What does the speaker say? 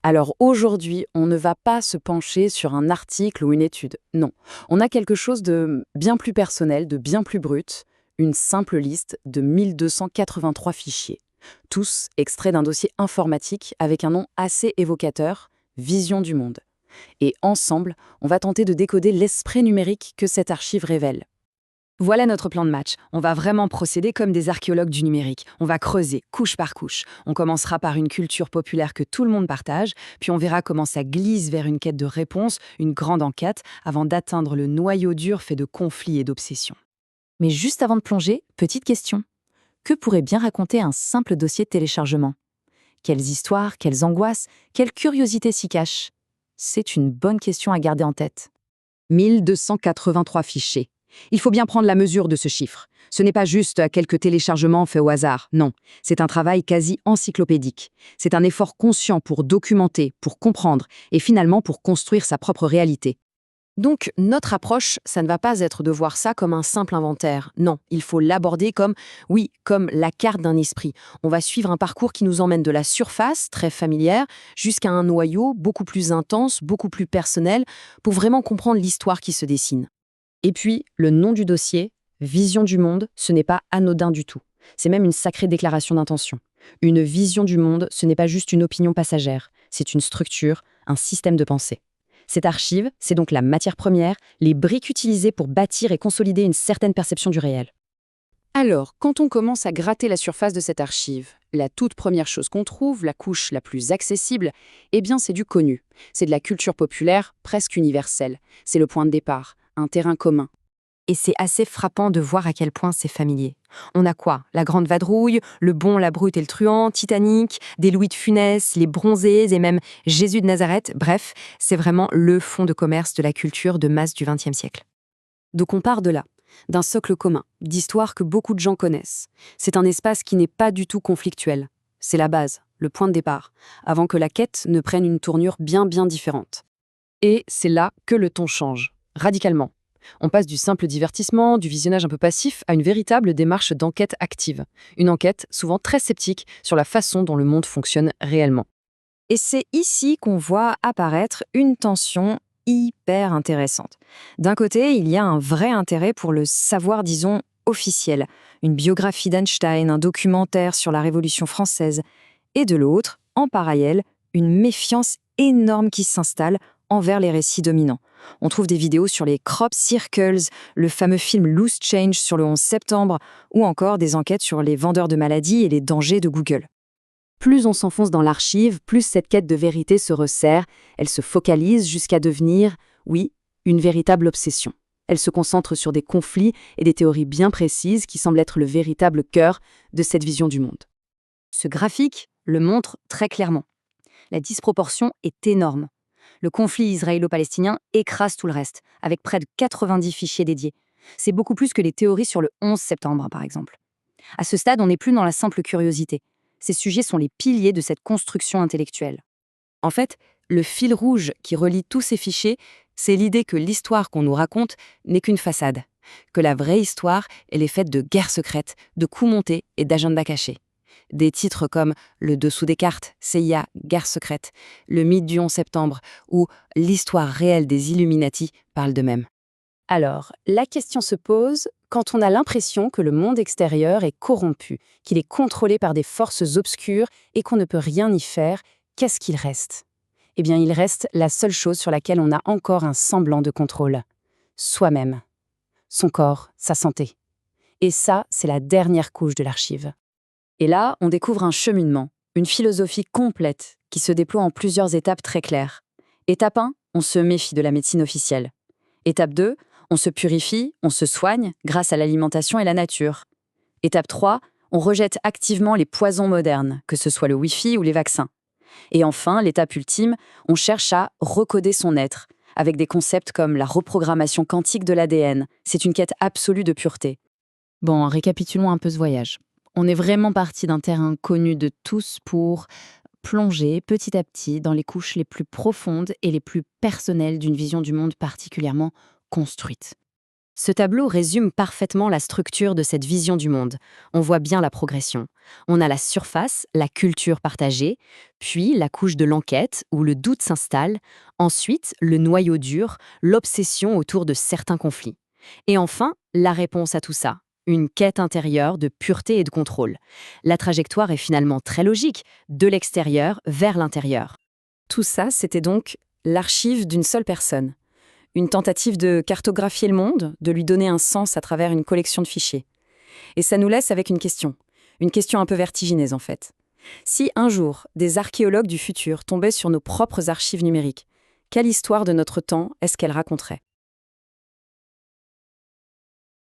Alors aujourd'hui, on ne va pas se pencher sur un article ou une étude. Non, on a quelque chose de bien plus personnel, de bien plus brut, une simple liste de 1283 fichiers, tous extraits d'un dossier informatique avec un nom assez évocateur, Vision du monde. Et ensemble, on va tenter de décoder l'esprit numérique que cette archive révèle. Voilà notre plan de match. On va vraiment procéder comme des archéologues du numérique. On va creuser, couche par couche. On commencera par une culture populaire que tout le monde partage, puis on verra comment ça glisse vers une quête de réponse, une grande enquête, avant d'atteindre le noyau dur fait de conflits et d'obsessions. Mais juste avant de plonger, petite question. Que pourrait bien raconter un simple dossier de téléchargement? Quelles histoires, quelles angoisses, quelles curiosités s'y cachent? C'est une bonne question à garder en tête. 1283 fichiers. Il faut bien prendre la mesure de ce chiffre. Ce n'est pas juste quelques téléchargements faits au hasard, non. C'est un travail quasi encyclopédique. C'est un effort conscient pour documenter, pour comprendre et finalement pour construire sa propre réalité. Donc, notre approche, ça ne va pas être de voir ça comme un simple inventaire. Non, il faut l'aborder comme, oui, comme la carte d'un esprit. On va suivre un parcours qui nous emmène de la surface, très familière, jusqu'à un noyau beaucoup plus intense, beaucoup plus personnel, pour vraiment comprendre l'histoire qui se dessine. Et puis, le nom du dossier, Vision du monde, ce n'est pas anodin du tout. C'est même une sacrée déclaration d'intention. Une vision du monde, ce n'est pas juste une opinion passagère, c'est une structure, un système de pensée. Cette archive, c'est donc la matière première, les briques utilisées pour bâtir et consolider une certaine perception du réel. Alors, quand on commence à gratter la surface de cette archive, la toute première chose qu'on trouve, la couche la plus accessible, eh bien c'est du connu. C'est de la culture populaire presque universelle. C'est le point de départ, un terrain commun. Et c'est assez frappant de voir à quel point c'est familier. On a quoi? La Grande Vadrouille, le Bon, la Brute et le Truand, Titanic, des Louis de Funès, les Bronzés et même Jésus de Nazareth. Bref, c'est vraiment le fond de commerce de la culture de masse du XXe siècle. Donc on part de là, d'un socle commun, d'histoires que beaucoup de gens connaissent. C'est un espace qui n'est pas du tout conflictuel. C'est la base, le point de départ, avant que la quête ne prenne une tournure bien différente. Et c'est là que le ton change, radicalement. On passe du simple divertissement, du visionnage un peu passif, à une véritable démarche d'enquête active. Une enquête souvent très sceptique sur la façon dont le monde fonctionne réellement. Et c'est ici qu'on voit apparaître une tension hyper intéressante. D'un côté, il y a un vrai intérêt pour le savoir, disons, officiel, une biographie d'Einstein, un documentaire sur la Révolution française, et de l'autre, en parallèle, une méfiance énorme qui s'installe envers les récits dominants. On trouve des vidéos sur les crop circles, le fameux film Loose Change sur le 11 septembre, ou encore des enquêtes sur les vendeurs de maladies et les dangers de Google. Plus on s'enfonce dans l'archive, plus cette quête de vérité se resserre, elle se focalise jusqu'à devenir, oui, une véritable obsession. Elle se concentre sur des conflits et des théories bien précises qui semblent être le véritable cœur de cette vision du monde. Ce graphique le montre très clairement. La disproportion est énorme. Le conflit israélo-palestinien écrase tout le reste, avec près de 90 fichiers dédiés. C'est beaucoup plus que les théories sur le 11 septembre, par exemple. À ce stade, on n'est plus dans la simple curiosité. Ces sujets sont les piliers de cette construction intellectuelle. En fait, le fil rouge qui relie tous ces fichiers, c'est l'idée que l'histoire qu'on nous raconte n'est qu'une façade, que la vraie histoire, elle est faite de guerres secrètes, de coups montés et d'agendas cachés. Des titres comme Le dessous des cartes, CIA, Guerre secrète, Le mythe du 11 septembre ou L'histoire réelle des Illuminati parlent d'eux-mêmes. Alors, la question se pose quand on a l'impression que le monde extérieur est corrompu, qu'il est contrôlé par des forces obscures et qu'on ne peut rien y faire, qu'est-ce qu'il reste? Eh bien, il reste la seule chose sur laquelle on a encore un semblant de contrôle. Soi-même. Son corps, sa santé. Et ça, c'est la dernière couche de l'archive. Et là, on découvre un cheminement, une philosophie complète qui se déploie en plusieurs étapes très claires. Étape 1, on se méfie de la médecine officielle. Étape 2, on se purifie, on se soigne grâce à l'alimentation et la nature. Étape 3, on rejette activement les poisons modernes, que ce soit le Wi-Fi ou les vaccins. Et enfin, l'étape ultime, on cherche à recoder son être, avec des concepts comme la reprogrammation quantique de l'ADN. C'est une quête absolue de pureté. Bon, récapitulons un peu ce voyage. On est vraiment parti d'un terrain connu de tous pour plonger petit à petit dans les couches les plus profondes et les plus personnelles d'une vision du monde particulièrement construite. Ce tableau résume parfaitement la structure de cette vision du monde. On voit bien la progression. On a la surface, la culture partagée, puis la couche de l'enquête où le doute s'installe, ensuite le noyau dur, l'obsession autour de certains conflits. Et enfin, la réponse à tout ça, une quête intérieure de pureté et de contrôle. La trajectoire est finalement très logique, de l'extérieur vers l'intérieur. Tout ça, c'était donc l'archive d'une seule personne. Une tentative de cartographier le monde, de lui donner un sens à travers une collection de fichiers. Et ça nous laisse avec une question un peu vertigineuse en fait. Si un jour, des archéologues du futur tombaient sur nos propres archives numériques, quelle histoire de notre temps est-ce qu'elles raconteraient ?